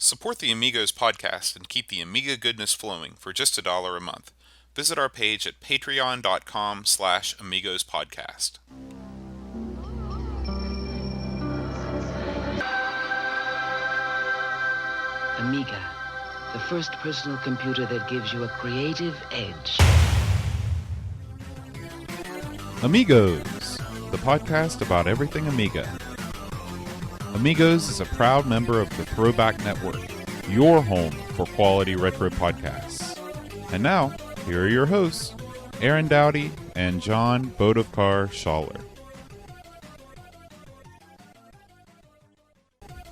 Support the Amigos podcast and keep the Amiga goodness flowing for just $1 a month. Visit our page at patreon.com/AmigosPodcast. Amiga, the first personal computer that gives you a creative edge. Amigos, the podcast about everything Amiga. Amigos is a proud member of the Throwback Network, your home for quality retro podcasts. And now, here are your hosts, Aaron Dowdy and John Bodovkar Schaller.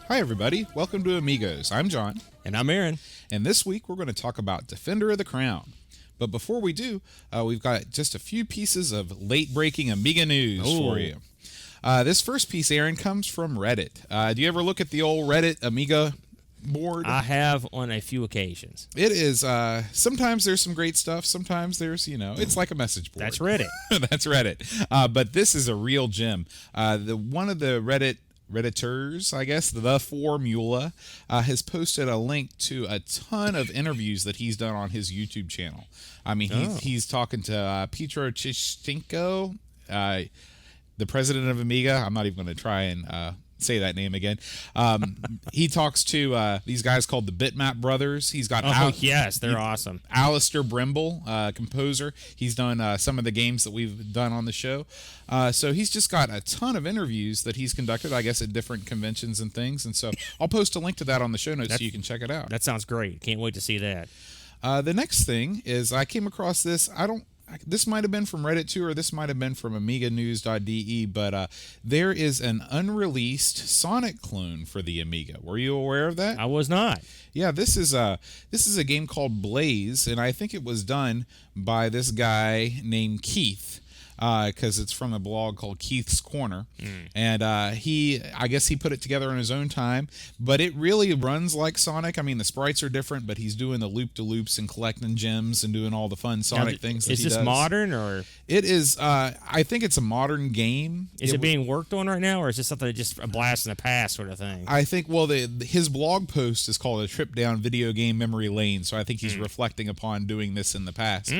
Hi everybody, welcome to Amigos. I'm John. And I'm Aaron. And this week we're going to talk about Defender of the Crown. But before we do, we've got just a few pieces of late-breaking Amiga news for you. This first piece, Aaron, comes from Reddit. Do you ever look at the old Reddit Amiga board? I have on a few occasions. It is, sometimes there's some great stuff, sometimes there's, it's like a message board. That's Reddit. That's Reddit. But this is a real gem. One of the Redditors, I guess, the Formula, has posted a link to a ton of interviews that he's done on his YouTube channel. I mean, he's talking to Pietro Chichtenko, the president of Amiga. I'm not even going to try and say that name again. He talks to these guys called the Bitmap Brothers. He's got yes, they're awesome. Alistair Brimble, composer. He's done some of the games that we've done on the show. So he's just got a ton of interviews that he's conducted, I guess, at different conventions and things. And so I'll post a link to that on the show notes so you can check it out. That sounds great. Can't wait to see that. The next thing is I came across this. This might have been from Reddit too, or this might have been from AmigaNews.de, but there is an unreleased Sonic clone for the Amiga. Were you aware of that? I was not. Yeah, this is a game called Blaze, and I think it was done by this guy named Keith. Because it's from a blog called Keith's Corner, and I guess he put it together in his own time, but it really runs like Sonic. I mean, the sprites are different, but he's doing the loop-de-loops and collecting gems and doing all the fun Sonic things that he does. Is this modern, or? It is, I think it's a modern game. Is it being worked on right now, or is this something that just a blast in the past sort of thing? I think, well, his blog post is called A Trip Down Video Game Memory Lane, so I think he's reflecting upon doing this in the past.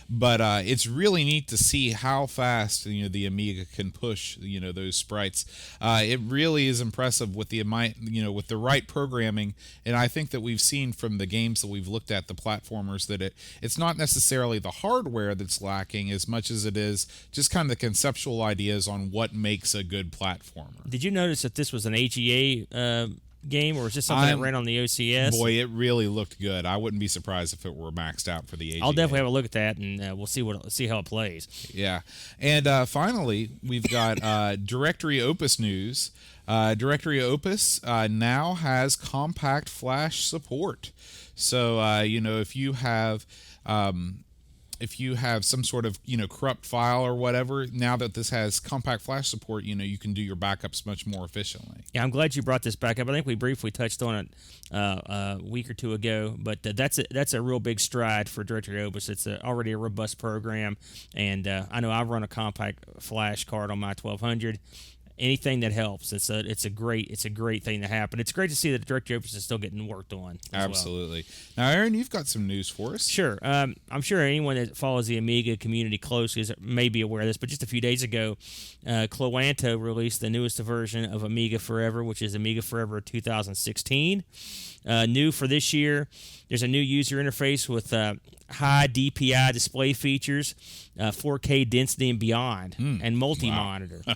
But it's really neat to see how fast the Amiga can push those sprites. It really is impressive with the with the right programming, and I think that we've seen from the games that we've looked at, the platformers, that it's not necessarily the hardware that's lacking as much as it is just kind of the conceptual ideas on what makes a good platformer. Did you notice that this was an AGA game, or is this something that ran on the OCS? Boy, it really looked good. I wouldn't be surprised if it were maxed out for the AGA. I'll definitely have a look at that, and we'll see how it plays. Yeah. And finally, we've got Directory Opus news. Directory Opus now has compact flash support. So, if you have some sort of corrupt file or whatever, now that this has compact flash support, you can do your backups much more efficiently. Yeah, I'm glad you brought this back up. I think we briefly touched on it a week or two ago, but that's a real big stride for Directory Opus. It's already a robust program, and I know I run a compact flash card on my 1200. Anything that helps, it's a great thing to happen. It's great to see that Directory Opus is still getting worked on. Absolutely. Well. Now, Aaron, you've got some news for us. Sure. I'm sure anyone that follows the Amiga community closely may be aware of this, but just a few days ago, Cloanto released the newest version of Amiga Forever, which is Amiga Forever 2016. New for this year, there's a new user interface with high DPI display features, 4K density and beyond, and multi-monitor. Wow.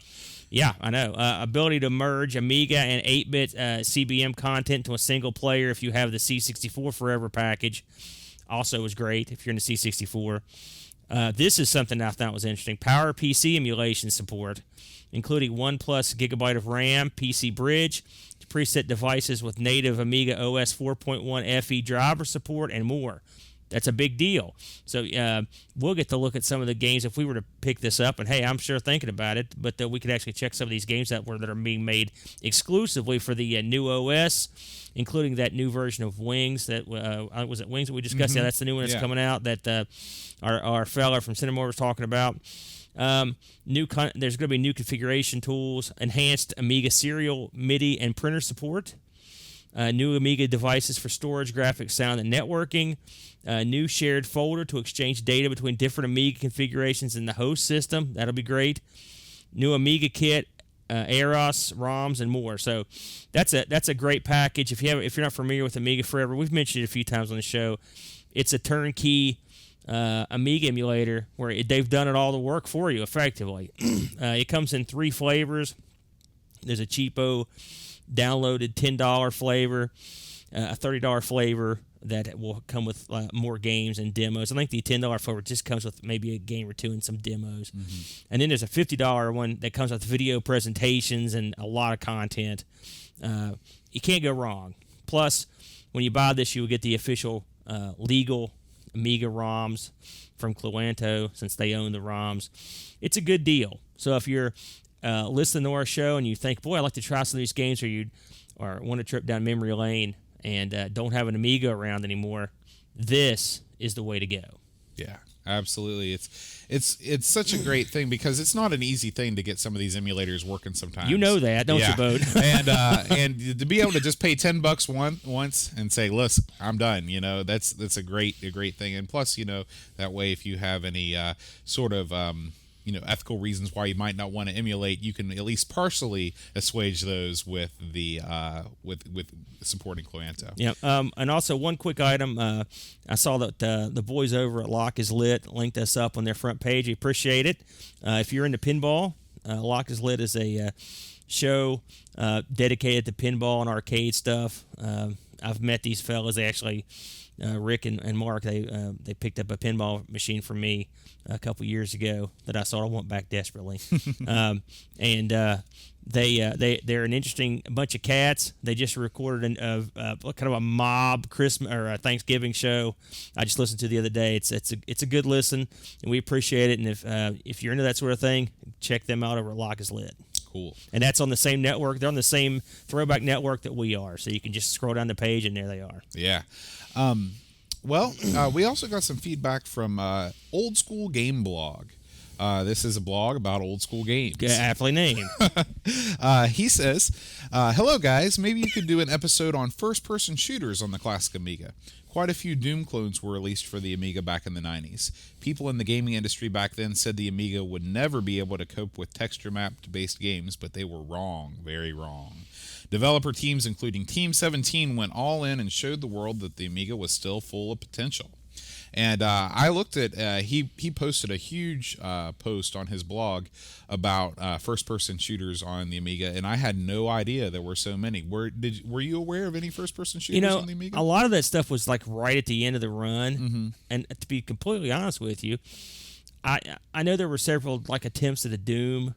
Yeah, I know. Ability to merge Amiga and 8-bit CBM content to a single player if you have the C64 Forever package. Also is great if you're in the C64. This is something I thought was interesting. PowerPC emulation support, including 1+ gigabyte of RAM, PC Bridge, preset devices with native Amiga OS 4.1 FE driver support, and more. That's a big deal. So we'll get to look at some of the games if we were to pick this up. And, hey, I'm sure thinking about it, but we could actually check some of these games that are being made exclusively for the new OS, including that new version of Wings. That was it Wings that we discussed? Yeah, that's the new one that's coming out that our fella from Cinemore was talking about. There's going to be new configuration tools, enhanced Amiga serial, MIDI, and printer support. new Amiga devices for storage, graphics, sound, and networking. New shared folder to exchange data between different Amiga configurations in the host system. That'll be great. New Amiga kit, AROS, ROMs, and more. So that's a great package. If you're not familiar with Amiga Forever, we've mentioned it a few times on the show. It's a turnkey Amiga emulator where they've done it all the work for you effectively. It comes in 3 flavors. There's a cheapo downloaded $10 flavor, a $30 flavor that will come with more games and demos. I think the $10 flavor just comes with maybe a game or 2 and some demos. Mm-hmm. And then there's a $50 one that comes with video presentations and a lot of content. You can't go wrong. Plus, when you buy this, you will get the official legal Amiga ROMs from Cluanto, since they own the ROMs. It's a good deal. So if you're listening to our show and you think, boy, I'd like to try some of these games, or want a trip down memory lane and don't have an Amiga around anymore, this is the way to go. Yeah, absolutely. It's such a great thing because it's not an easy thing to get some of these emulators working sometimes. You know that, don't you, Bode? and to be able to just pay $10 once and say, listen, I'm done. That's a great thing. And plus, that way if you have any sort of ethical reasons why you might not want to emulate, you can at least partially assuage those with the with supporting Cluanto. Yeah. And also one quick item, I saw that the boys over at Lock is Lit linked us up on their front page. We appreciate it. If you're into pinball, Lock is Lit is a show dedicated to pinball and arcade stuff. I've met these fellas. They actually, Rick and Mark, they picked up a pinball machine from me a couple years ago that I sort of want back desperately. They're an interesting bunch of cats. They just recorded kind of a mob Christmas or a Thanksgiving show. I just listened to the other day. It's a good listen, and we appreciate it. And if you're into that sort of thing, check them out over at Lock is Lit. Cool. And that's on the same network. They're on the same throwback network that we are. So you can just scroll down the page, and there they are. Yeah. Well, we also got some feedback from Old School Game Blog. This is a blog about old school games. Aptly named. He says, hello, guys. Maybe you could do an episode on first-person shooters on the classic Amiga. Quite a few Doom clones were released for the Amiga back in the 90s. People in the gaming industry back then said the Amiga would never be able to cope with texture map-based games, but they were wrong, very wrong. Developer teams, including Team 17, went all in and showed the world that the Amiga was still full of potential. And I looked at, he posted a huge post on his blog about first-person shooters on the Amiga, and I had no idea there were so many. Were you aware of any first-person shooters on the Amiga? A lot of that stuff was like right at the end of the run, mm-hmm. and to be completely honest with you, I know there were several like attempts at a Doom.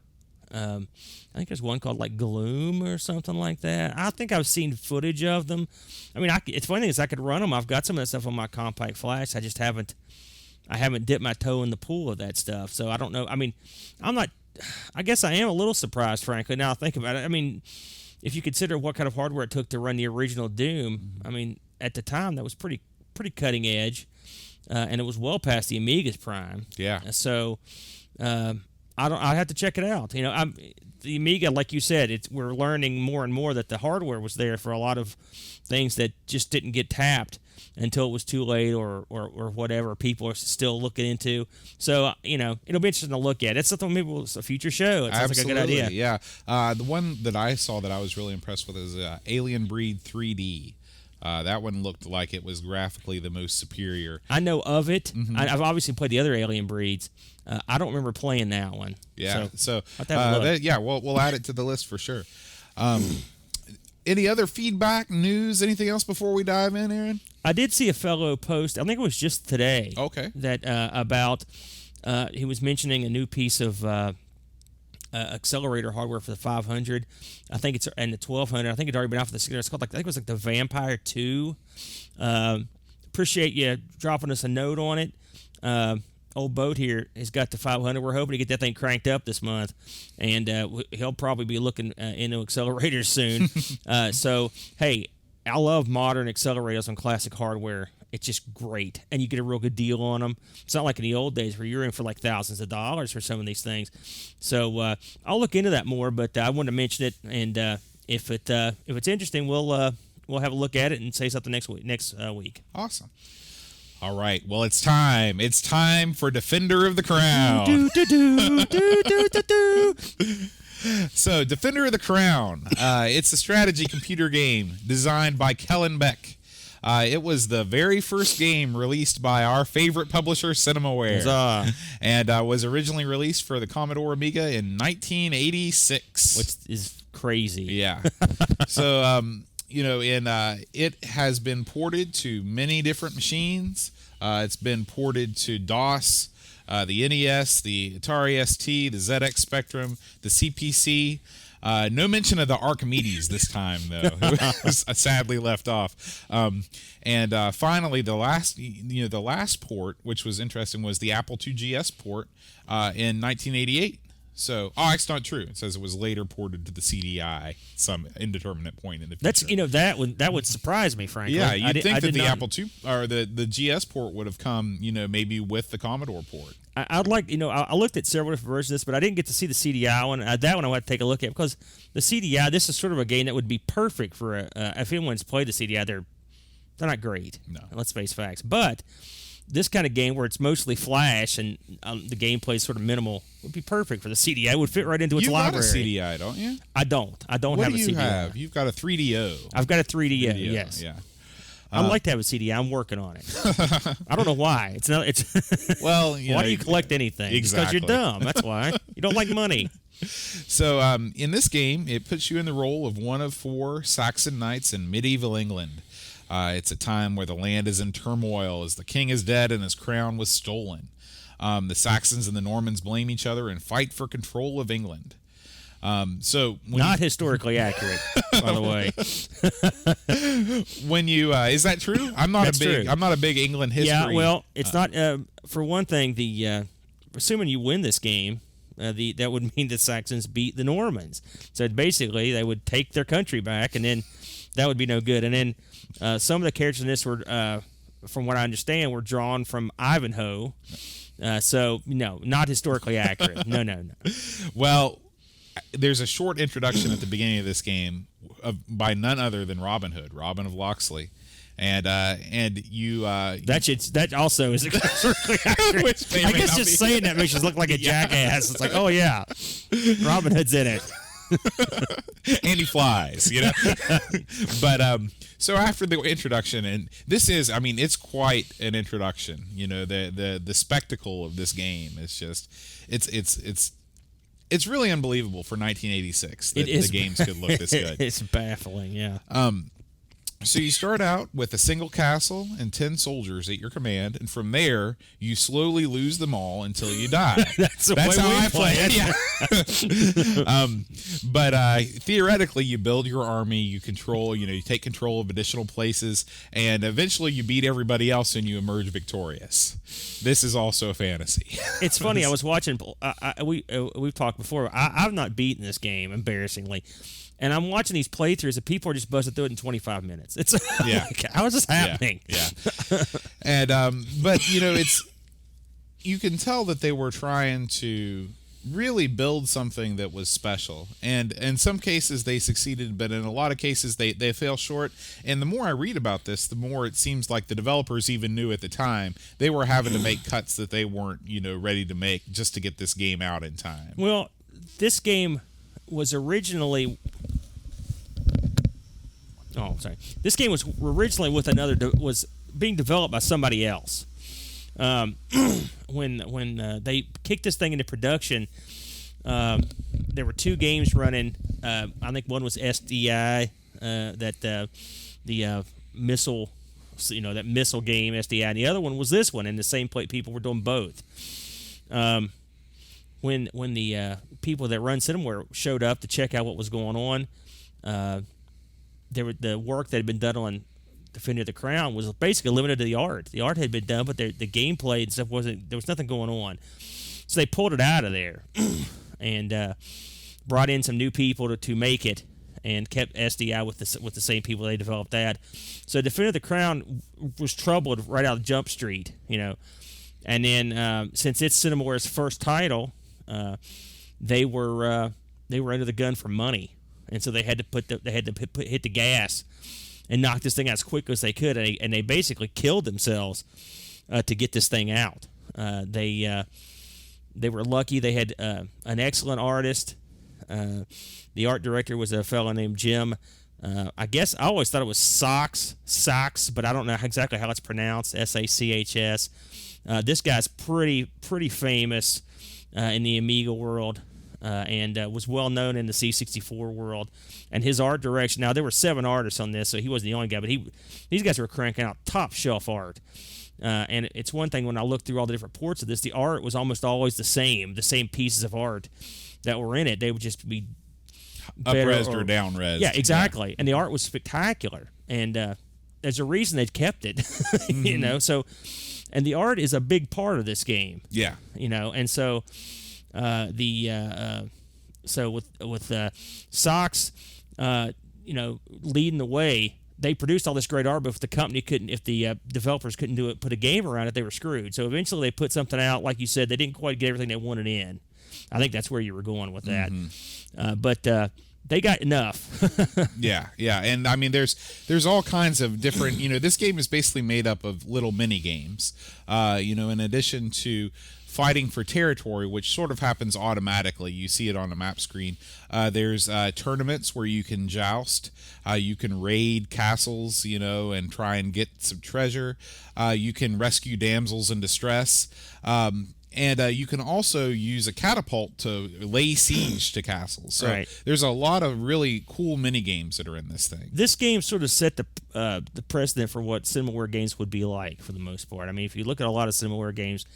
I think there's one called like Gloom or something like that. I think I've seen footage of them. I mean, it's funny is I could run them. I've got some of that stuff on my compact flash. I just haven't dipped my toe in the pool of that stuff. So I don't know. I mean, I guess I am a little surprised, frankly, now I think about it. I mean, if you consider what kind of hardware it took to run the original Doom, I mean, at the time that was pretty cutting edge, and it was well past the Amiga's prime. Yeah. So I have to check it out. The Amiga, like you said, we're learning more and more that the hardware was there for a lot of things that just didn't get tapped until it was too late or whatever people are still looking into. So, it'll be interesting to look at. It's something maybe it's a future show. It sounds like a good idea. Yeah. The one that I saw that I was really impressed with is Alien Breed 3D. That one looked like it was graphically the most superior. I know of it. Mm-hmm. I've obviously played the other Alien Breeds. I don't remember playing that one. Yeah. So we'll add it to the list for sure. Any other feedback, news, anything else before we dive in, Aaron? I did see a fellow post, I think it was just today. Okay. That about, he was mentioning a new piece of accelerator hardware for the 500. I think it's, and the 1200. I think it's already been out for the 600. It's called, I think it was like the Vampire 2. Appreciate you dropping us a note on it. Old Boat here has got the 500. We're hoping to get that thing cranked up this month, and he'll probably be looking into accelerators soon. So, hey, I love modern accelerators on classic hardware. It's just great, and you get a real good deal on them. It's not like in the old days where you're in for like thousands of dollars for some of these things. So I'll look into that more, but I wanted to mention it, and if it's interesting, we'll we'll have a look at it and say something next week. Awesome. All right. Well, it's time. It's time for Defender of the Crown. So, Defender of the Crown. It's a strategy computer game designed by Kellen Beck. It was the very first game released by our favorite publisher, Cinemaware, and was originally released for the Commodore Amiga in 1986. Which is crazy. Yeah. So, it has been ported to many different machines. It's been ported to DOS, the NES, the Atari ST, the ZX Spectrum, the CPC. No mention of the Archimedes this time, though. It was sadly left off. And finally, the last port, which was interesting, was the Apple II GS port in 1988. So, that's not true. It says it was later ported to the CDI, some indeterminate point in the future. That would surprise me, frankly. Yeah, you'd think that the Apple II or the GS port would have come, maybe with the Commodore port. I'd like, I looked at several different versions of this, but I didn't get to see the CDI one. That one I want to take a look at because the CDI, this is sort of a game that would be perfect for if anyone's played the CDI. They're not great. No, let's face facts. But this kind of game where it's mostly flash and the gameplay is sort of minimal would be perfect for the CDI. It would fit right into its library. You got a CDI, don't you? I don't. I don't what have do a you CDI. Have? You've got a 3DO. I've got a 3DO. Yes. Yeah. I'd like to have a CDI. I'm working on it. I don't know why. It's well, why do you collect anything? Exactly. Because you're dumb. That's why. You don't like money. So in this game, it puts you in the role of one of 4 Saxon knights in medieval England. It's a time where the land is in turmoil as the king is dead and his crown was stolen. The Saxons and the Normans blame each other and fight for control of England. Not historically accurate, by the way. When you is that true? I'm not a big England history. Yeah, well, it's not. For one thing, assuming you win this game, that would mean the Saxons beat the Normans. So basically, they would take their country back, and then that would be no good. And then some of the characters in this were, from what I understand, were drawn from Ivanhoe. So no, not historically accurate. No. Well, there's a short introduction at the beginning of this game by none other than Robin Hood, Robin of Locksley, and you. That also is historically accurate. I guess just saying that makes you look like a jackass. It's like, oh yeah, Robin Hood's in it. And he flies, But so after the introduction, and this is, it's quite an introduction. The spectacle of this game is just, it's really unbelievable for 1986 that the games could look this good. It's baffling, yeah. So you start out with a single castle and 10 soldiers at your command, and from there you slowly lose them all until you die. That's how I play it. Yeah. But theoretically, you build your army, you control, you take control of additional places, and eventually you beat everybody else and you emerge victorious. This is also a fantasy. It's funny. I was watching. We've talked before. I've not beaten this game, embarrassingly. And I'm watching these playthroughs, and people are just buzzing through it in 25 minutes. It's how is this happening? Yeah. And but it's you can tell that they were trying to really build something that was special. And in some cases they succeeded, but in a lot of cases they fell short. And the more I read about this, the more it seems like the developers even knew at the time they were having to make cuts that they weren't ready to make just to get this game out in time. Well, this game was originally. Oh, sorry. This game was originally with was being developed by somebody else. When they kicked this thing into production, there were 2 games running. I think one was SDI, the missile, that missile game SDI, and the other one was this one. And the same people were doing both. When the people that run Cinemaware showed up to check out what was going on, the work that had been done on Defender of the Crown was basically limited to the art. The art had been done, but the gameplay and stuff wasn't. There was nothing going on, so they pulled it out of there and brought in some new people to make it, and kept SDI with the same people they developed that. So Defender of the Crown was troubled right out of Jump Street, and then since it's Cinemaware's first title, they were under the gun for money. And so they had to hit the gas and knock this thing out as quick as they could, and they basically killed themselves to get this thing out. They were lucky. They had an excellent artist. The art director was a fellow named Jim. I guess I always thought it was Sachs, but I don't know exactly how it's pronounced. Sachs. This guy's pretty famous in the Amiga world, and was well known in the C64 world. And his art direction. Now there were 7 artists on this, so he wasn't the only guy. But these guys were cranking out top shelf art. And it's one thing when I looked through all the different ports of this, the art was almost always the same pieces of art that were in it. They would just be up-res or down-res. Yeah, exactly. Yeah. And the art was spectacular. And there's a reason they'd kept it, you know. So, and the art is a big part of this game. Yeah. You know, and so so with Sachs, you know, leading the way. They produced all this great art, but if the company couldn't, if the developers couldn't do it, put a game around it, they were screwed. So eventually they put something out, like you said, they didn't quite get everything they wanted in. I think that's where you were going with that. But they got enough. Yeah, and I mean, there's all kinds of different. You know, this game is basically made up of little mini games. You know, in addition to fighting for territory, which sort of happens automatically. You see it on the map screen. There's tournaments where you can joust. You can raid castles, you know, and try and get some treasure. You can rescue damsels in distress. And you can also use a catapult to lay siege to castles. So there's a lot of really cool mini games that are in this thing. This game sort of set the precedent for what Cinemaware games would be like for the most part. I mean, if you look at a lot of Cinemaware games,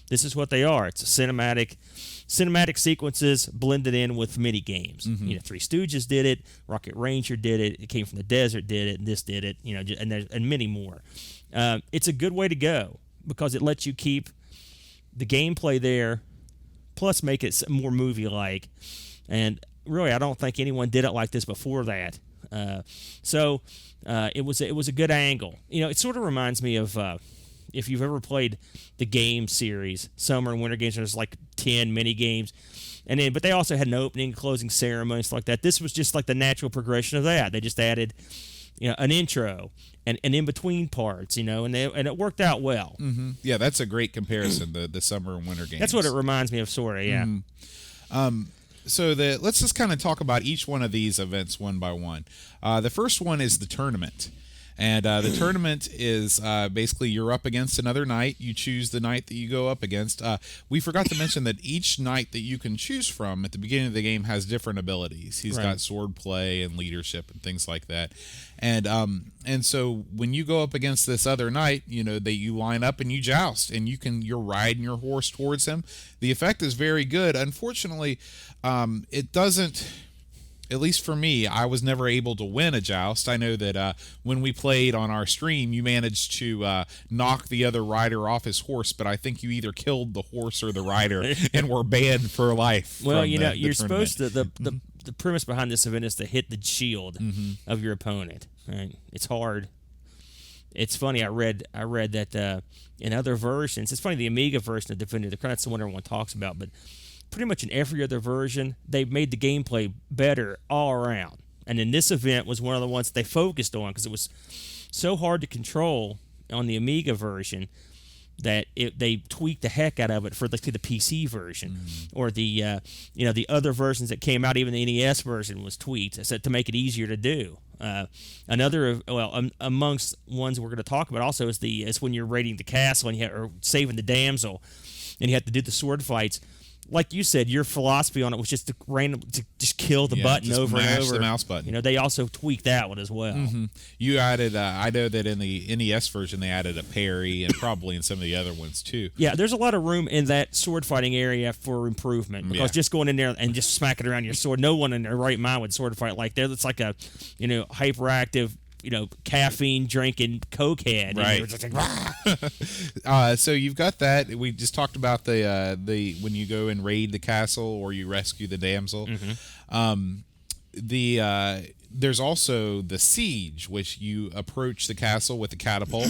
this is what they are. It's a cinematic sequences blended in with mini games. You know, Three Stooges did it, Rocket Ranger did it, It Came from the Desert did it, and this did it. You know, and many more. It's a good way to go because it lets you keep the gameplay there, plus make it more movie-like. And really, I don't think anyone did it like this before that. So it was a good angle. You know, it sort of reminds me of if you've ever played the game series, Summer and Winter Games. There's like 10 mini games, but they also had an opening, closing ceremony, stuff like that. This was just like the natural progression of that. They just added, you know, an intro and in between parts, you know, and it worked out well. Yeah, that's a great comparison. the Summer and Winter Games. That's what it reminds me of, sort of. Yeah. So let's just kind of talk about each one of these events one by one. The first one is the tournament. And the tournament is basically you're up against another knight. You choose the knight that you go up against. We forgot to mention that each knight that you can choose from at the beginning of the game has different abilities. He's got sword play and leadership and things like that. And so when you go up against this other knight, you know, that you line up and you joust, and you're riding your horse towards him. The effect is very good. Unfortunately, it doesn't. At least for me, I was never able to win a joust. I know that when we played on our stream, you managed to knock the other rider off his horse, but I think you either killed the horse or the rider and were banned for life. Well, you know, you're supposed to. The premise behind this event is to hit the shield of your opponent. Right? It's hard. It's funny. I read that in other versions. It's funny, the Amiga version of Defender of the Crown. That's the one everyone talks about, but pretty much in every other version, they've made the gameplay better all around. And in this event was one of the ones they focused on because it was so hard to control on the Amiga version that they tweaked the heck out of it for the PC version, or the the other versions that came out. Even the NES version was tweaked to make it easier to do. Amongst ones we're going to talk about also is when you're raiding the castle and or saving the damsel, and you have to do the sword fights. Like you said, your philosophy on it was just to just kill the button over and over. The mouse button. You know, they also tweaked that one as well. You added, I know that in the NES version they added a parry, and probably in some of the other ones too. Yeah, there's a lot of room in that sword fighting area for improvement because just going in there and just smacking around your sword, no one in their right mind would sword fight like that. It's like a, hyperactive, caffeine drinking cokehead. Right. So you've got that. We just talked about the when you go and raid the castle or you rescue the damsel. There's also the siege, which you approach the castle with the catapult,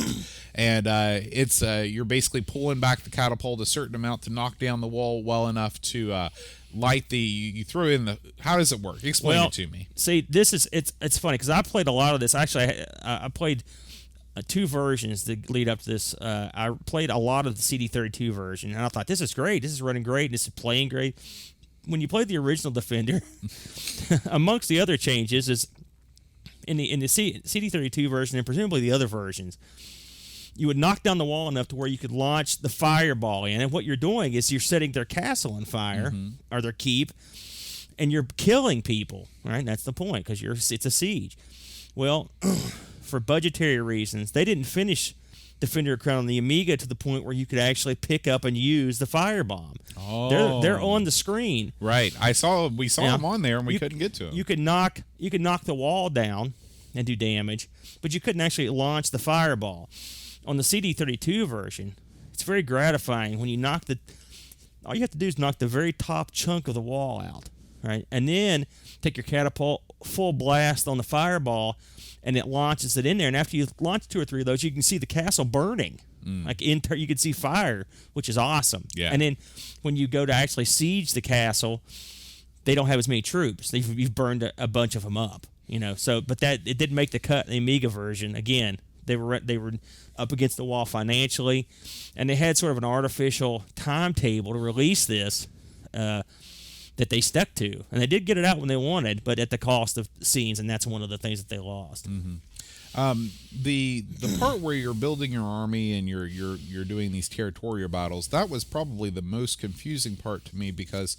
and it's you're basically pulling back the catapult a certain amount to knock down the wall well enough to light you throw in the. How does it work? Explain it to me. See, this is it's funny because I played a lot of this. Actually, I played two versions that lead up to this. I played a lot of the CD32 version, and I thought this is great. This is running great. This is playing great. When you play the original Defender, amongst the other changes is in the CD32 version and presumably the other versions, you would knock down the wall enough to where you could launch the fireball in, and what you're doing is you're setting their castle on fire or their keep, and you're killing people. Right? That's the point because it's a siege. Well, for budgetary reasons, they didn't finish Defender of Crown on the Amiga to the point where you could actually pick up and use the firebomb. Oh, they're on the screen. Right. We saw them on there, and we couldn't get to them. You could knock the wall down and do damage, but you couldn't actually launch the fireball. On the CD32 version, it's very gratifying when you all you have to do is knock the very top chunk of the wall out, right? And then take your catapult full blast on the fireball, and it launches it in there. And after you launch 2 or 3 of those, you can see the castle burning. Like you can see fire, which is awesome. Yeah. And then when you go to actually siege the castle, they don't have as many troops. You've burned a bunch of them up, So, but it didn't make the cut in the Amiga version. Again, they were up against the wall financially, and they had sort of an artificial timetable to release this that they stuck to, and they did get it out when they wanted, but at the cost of scenes, and that's one of the things that they lost. The part where you're building your army and you're doing these territorial battles, that was probably the most confusing part to me because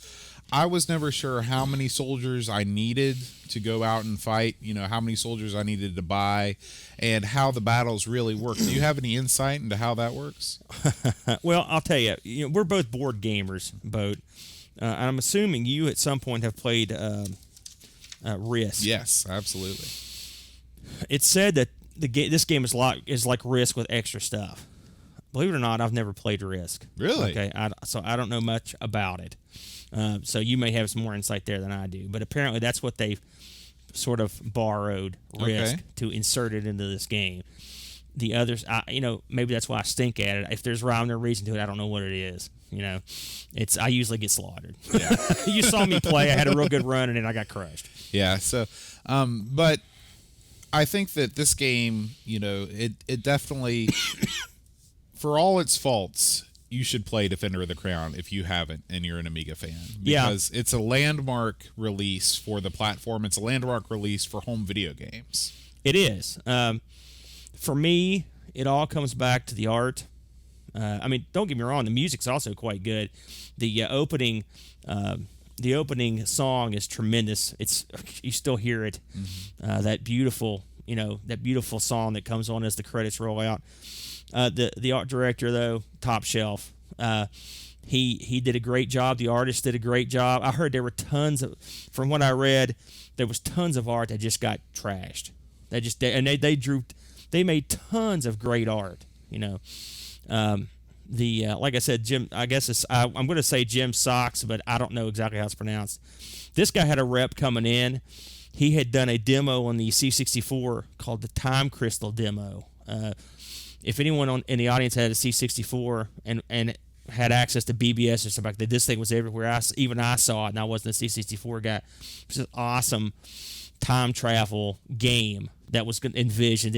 I was never sure how many soldiers I needed to go out and fight, how many soldiers I needed to buy, and how the battles really work. Do you have any insight into how that works? Well, I'll tell you, we're both board gamers, Boat. I'm assuming you at some point have played Risk. Yes, absolutely. It's said that this game is like Risk with extra stuff. Believe it or not, I've never played Risk. Really? Okay, so I don't know much about it. So you may have some more insight there than I do. But apparently that's what they've sort of borrowed Risk to insert it into this game. The others, maybe that's why I stink at it. If there's rhyme or reason to it, I don't know what it is. I usually get slaughtered. Yeah. You saw me play. I had a real good run, and then I got crushed. Yeah. So, but I think that this game, it definitely, for all its faults, you should play Defender of the Crown if you haven't and you're an Amiga fan. Because it's a landmark release for the platform. It's a landmark release for home video games. It is. For me, it all comes back to the art. Don't get me wrong, the music's also quite good. The opening song is tremendous. You still hear it. That beautiful song that comes on as the credits roll out. The art director, though, top shelf. He did a great job. The artist did a great job. I heard there were from what I read, there was tons of art that just got trashed. They made tons of great art. Like I said, Jim. I guess I'm going to say Jim Socks, but I don't know exactly how it's pronounced. This guy had a rep coming in. He had done a demo on the C64 called the Time Crystal demo. If anyone in the audience had a C64 and had access to BBS or something like that, this thing was everywhere. Even I saw it, and I wasn't a C64 guy. It was an awesome time travel game that was envisioned.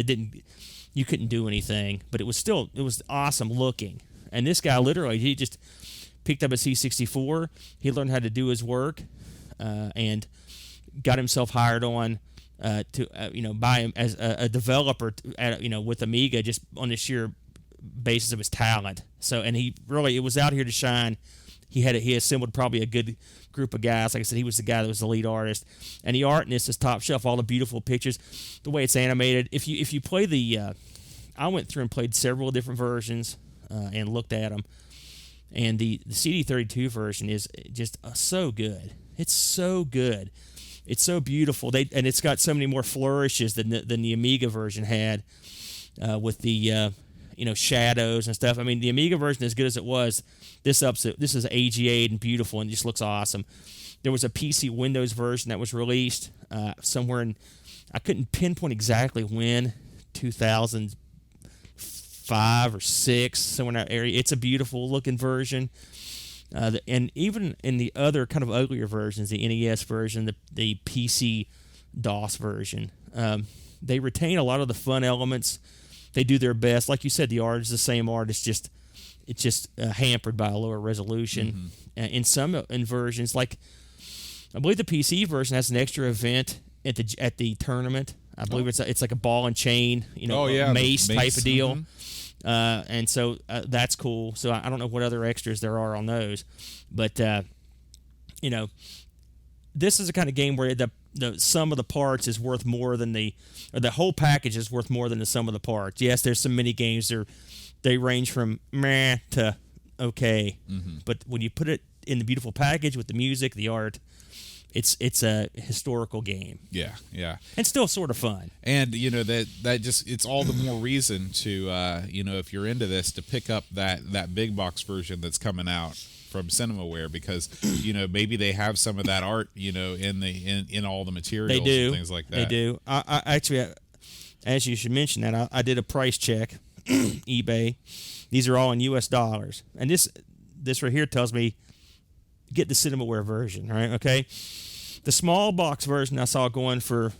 You couldn't do anything, but it was awesome looking. And this guy he just picked up a C64. He learned how to do his work, and got himself hired on by him as a developer with Amiga, just on the sheer basis of his talent. So, and it was out here to shine. He assembled probably a good group of guys. Like I said, he was the guy that was the lead artist, and the art in this is top shelf. All the beautiful pictures, the way it's animated. If you play I went through and played several different versions and looked at them, and the CD32 version is just so good. It's so good. It's so beautiful. And it's got so many more flourishes than the Amiga version had, with the shadows and stuff. The Amiga version, as good as it was, this is AGA'd and beautiful and just looks awesome. There was a PC Windows version that was released somewhere in, I couldn't pinpoint exactly when, 2005 or 6, somewhere in that area. It's a beautiful looking version. And even in the other kind of uglier versions, the NES version, the PC DOS version, they retain a lot of the fun elements. They do their best. Like you said, the art is the same art. It's just hampered by a lower resolution. In some versions, like I believe the PC version has an extra event at the tournament. I believe it's like a ball and chain, mace type of deal. And so that's cool. So I don't know what other extras there are on those, but this is the kind of game where the sum of the parts is worth more than the whole package is worth more than the sum of the parts. Yes, there's some mini games they range from meh to okay, but when you put it in the beautiful package with the music, the art, it's a historical game. Yeah, yeah, and still sort of fun. And that just it's all the more reason to if you're into this, to pick up that big box version that's coming out from Cinemaware, because maybe they have some of that art in all the materials. They do, and things like that. They do. I actually, as you should mention that, I did a price check, eBay. These are all in U.S. dollars, and this right here tells me get the Cinemaware version, right? Okay. The small box version I saw going for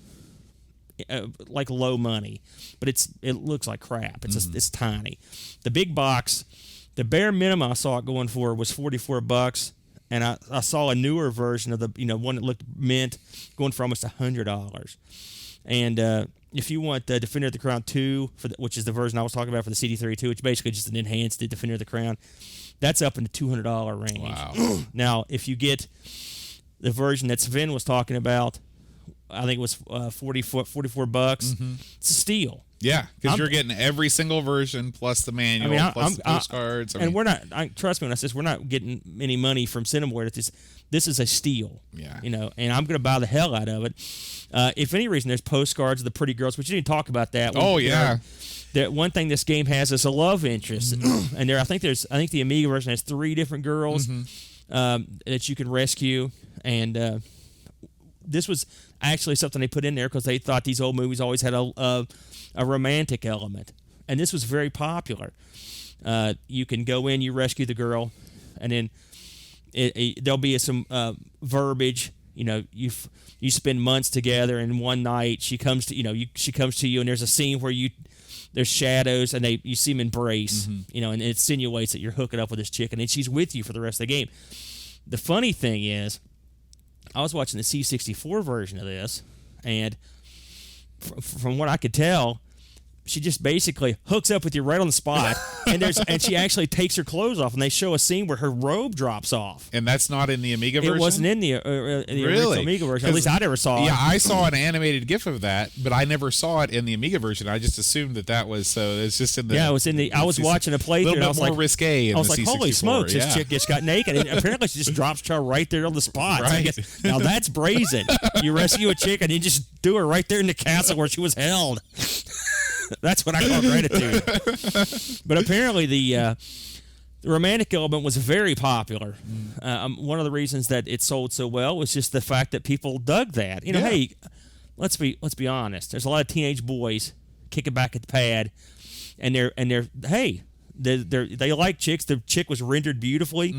like low money, but it looks like crap. It's tiny. The big box, the bare minimum I saw it going for was $44, and I saw a newer version of the one that looked mint going for almost $100. And if you want the Defender of the Crown 2, which is the version I was talking about for the CD32, which basically just an enhanced Defender of the Crown, that's up in the $200 range. Wow. Now, if you get the version that Sven was talking about, I think it was $44. It's a steal. Yeah, because you're getting every single version plus the manual plus the postcards. And we're not. Trust me when I say we're not getting any money from Cinemaware. This is a steal. Yeah. And I'm going to buy the hell out of it. If any reason, there's postcards of the pretty girls, but you didn't talk about that. Oh yeah. That one thing this game has is a love interest, and I think the Amiga version has 3 different girls that you can rescue, and this was actually something they put in there because they thought these old movies always had a romantic element, and this was very popular. You can go in, you rescue the girl, and then there'll be some verbiage. You spend months together, and one night she comes to she comes to you, and there's a scene where there's shadows, and you see them embrace, and it insinuates that you're hooking up with this chick, and then she's with you for the rest of the game. The funny thing is, I was watching the C64 version of this, and from what I could tell, she just basically hooks up with you right on the spot, and she actually takes her clothes off, and they show a scene where her robe drops off. And that's not in the Amiga version? It wasn't in the original Amiga version. At least I never saw it. Yeah, I saw an animated GIF of that, but I never saw it in the Amiga version. I just assumed that was so. It's just in the. Yeah, it was in the. I was watching a playthrough. A little and I was bit more like, risque. I was like, holy smokes! This chick just got naked, and apparently she just drops her right there on the spot. Right. So I guess, now that's brazen. You rescue a chick, and you just do her right there in the castle where she was held. That's what I call gratitude. But apparently the romantic element was very popular. One of the reasons that it sold so well was just the fact that people dug that. Hey, let's be honest. There's a lot of teenage boys kicking back at the pad, and they're hey, they like chicks. The chick was rendered beautifully.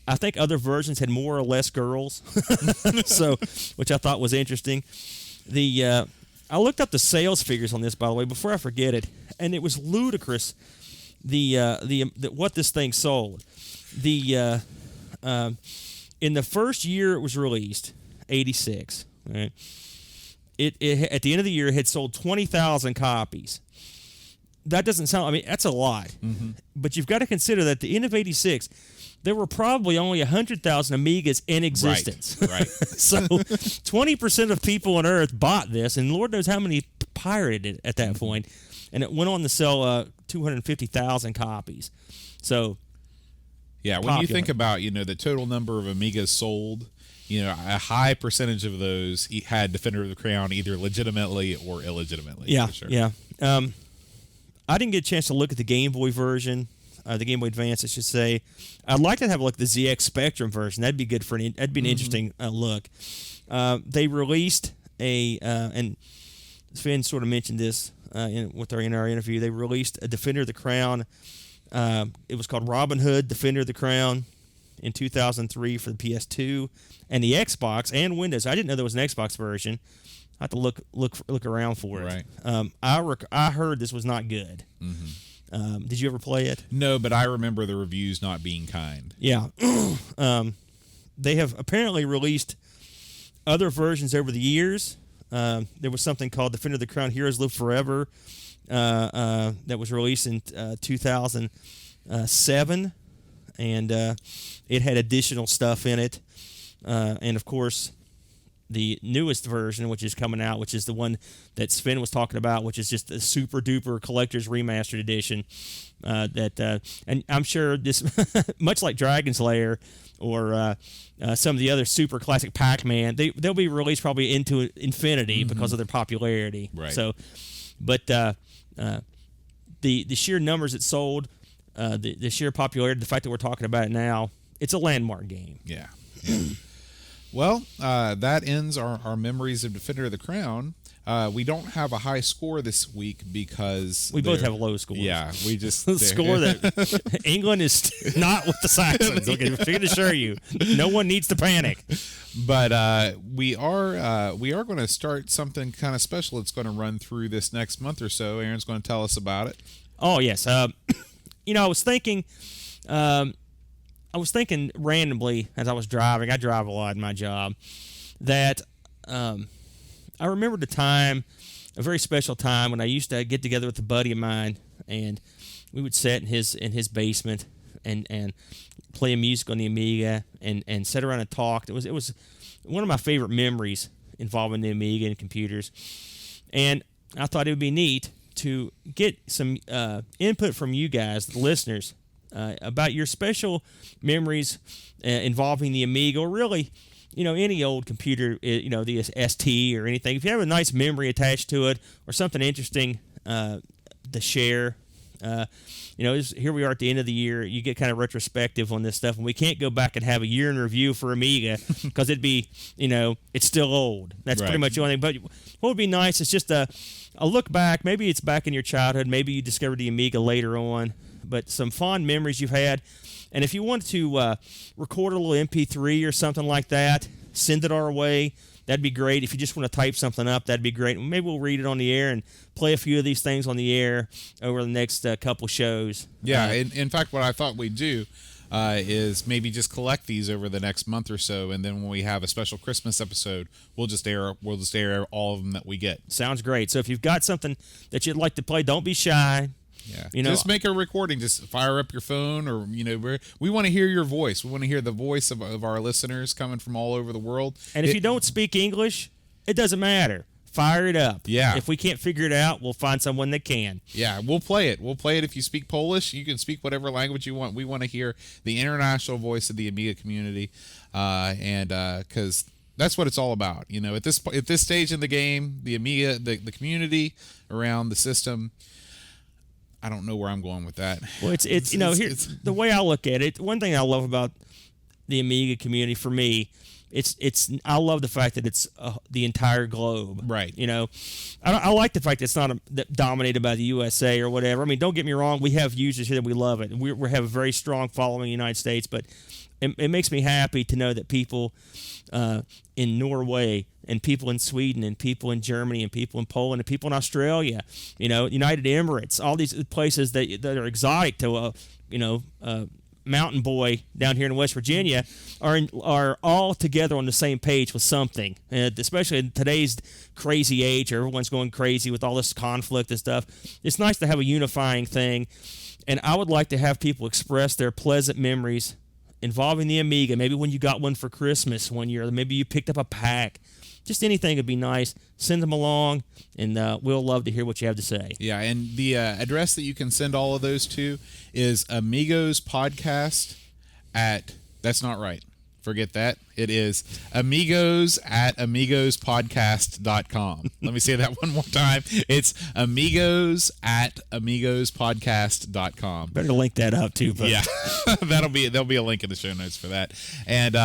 I think other versions had more or less girls, so which I thought was interesting. I looked up the sales figures on this, by the way, before I forget it, and it was ludicrous. What this thing sold. In the first year it was released, 86. Right? It at the end of the year it had sold 20,000 copies. That doesn't sound. I mean, that's a lot, but you've got to consider that at the end of 86. There were probably only 100,000 Amigas in existence. Right. So 20% of people on Earth bought this, and Lord knows how many pirated it at that point. And it went on to sell 250,000 copies. So, yeah, when you think about the total number of Amigas sold, a high percentage of those had Defender of the Crown either legitimately or illegitimately. Yeah, for sure. yeah. I didn't get a chance to look at the Game Boy version. The Game Boy Advance, I should say. I'd like to have a look at the ZX Spectrum version. That'd be good that'd be an interesting look. They released and Sven sort of mentioned this in our interview. They released a Defender of the Crown It was called Robin Hood, Defender of the Crown in 2003 for the PS2 and the Xbox and Windows. I didn't know there was an Xbox version. I have to look around for it. Right. I heard this was not good. Mm-hmm. Did you ever play it? No, but I remember the reviews not being kind. Yeah. They have apparently released other versions over the years. There was something called Defender of the Crown Heroes Live Forever that was released in 2007, and it had additional stuff in it. And, of course, the newest version, which is coming out, which is the one that Sven was talking about, which is just a super-duper collector's remastered edition. And I'm sure this, much like Dragon's Lair or some of the other super classic Pac-Man, they'll be released probably into infinity because of their popularity. Right. So, but the sheer numbers it sold, the sheer popularity, the fact that we're talking about it now, it's a landmark game. Yeah. Well, that ends our memories of Defender of the Crown. We don't have a high score this week because We both have low scores. Yeah, we just The score that England is not with the Saxons. Okay, I can assure you, no one needs to panic. But we are going to start something kind of special. It's going to run through this next month or so. Aaron's going to tell us about it. Oh yes, I was thinking randomly as I was driving. I drive a lot in my job. That I remembered a very special time when I used to get together with a buddy of mine, and we would sit in his basement and play music on the Amiga and sit around and talk. It was one of my favorite memories involving the Amiga and computers, and I thought it would be neat to get some input from you guys, the listeners, about your special memories involving the Amiga, or really, any old computer, the ST or anything. If you have a nice memory attached to it or something interesting to share, here we are at the end of the year. You get kind of retrospective on this stuff, and we can't go back and have a year in review for Amiga because it'd be, it's still old. That's Right. pretty much the only thing. But what would be nice is just a look back. Maybe it's back in your childhood. Maybe you discovered the Amiga later on, but some fond memories you've had. And if you want to record a little MP3 or something like that, send it our way. That'd be great. If you just want to type something up, that'd be great. Maybe we'll read it on the air and play a few of these things on the air over the next couple shows. Yeah, in fact, what I thought we'd do is maybe just collect these over the next month or so, and then when we have a special Christmas episode, we'll just air all of them that we get. Sounds great. So if you've got something that you'd like to play, don't be shy. Yeah, just make a recording. Just fire up your phone, or we want to hear your voice. We want to hear the voice of our listeners coming from all over the world. And if you don't speak English, it doesn't matter. Fire it up. Yeah. If we can't figure it out, we'll find someone that can. Yeah, we'll play it. We'll play it. If you speak Polish, you can speak whatever language you want. We want to hear the international voice of the Amiga community, and because that's what it's all about. At this stage in the game, the Amiga, the community around the system. I don't know where I'm going with that. Well, it's the way I look at it. One thing I love about the Amiga community, for me, I love the fact that it's the entire globe. Right. I like the fact that it's not dominated by the USA or whatever. I mean, don't get me wrong. We have users here that we love it. We have a very strong following in the United States, but it makes me happy to know that people in Norway and people in Sweden and people in Germany and people in Poland and people in Australia, United Emirates, all these places that are exotic to mountain boy down here in West Virginia are all together on the same page with something. Especially in today's crazy age, everyone's going crazy with all this conflict and stuff. It's nice to have a unifying thing, and I would like to have people express their pleasant memories involving the Amiga. Maybe when you got one for Christmas one year, maybe you picked up a pack. Just anything would be nice. Send them along, and we'll love to hear what you have to say. Yeah, and the address that you can send all of those to is Amigos Podcast at... That's not right. Forget that. It is Amigos at AmigosPodcast.com. Let me say that one more time. It's Amigos at AmigosPodcast.com. Better link that up too. But. Yeah, there'll be a link in the show notes for that. And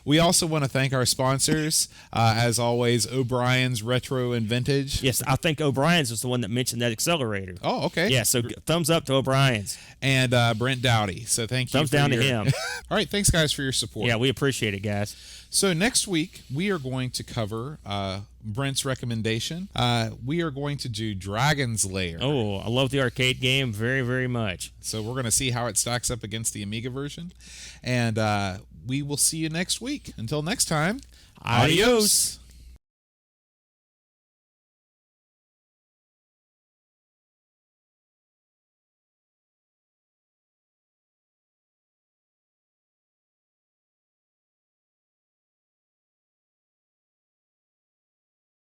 we also want to thank our sponsors, as always, O'Brien's Retro and Vintage. Yes, I think O'Brien's was the one that mentioned that accelerator. Oh, okay. Yeah, so thumbs up to O'Brien's. And Brent Dowdy. So thank you. Thumbs down to him. All right, thanks guys for your support. Yeah, we appreciate it, guys. So next week we are going to cover Brent's recommendation. We are going to do Dragon's Lair. Oh, I love the arcade game very, very much. So we're going to see how it stacks up against the Amiga version. And we will see you next week. Until next time, adios.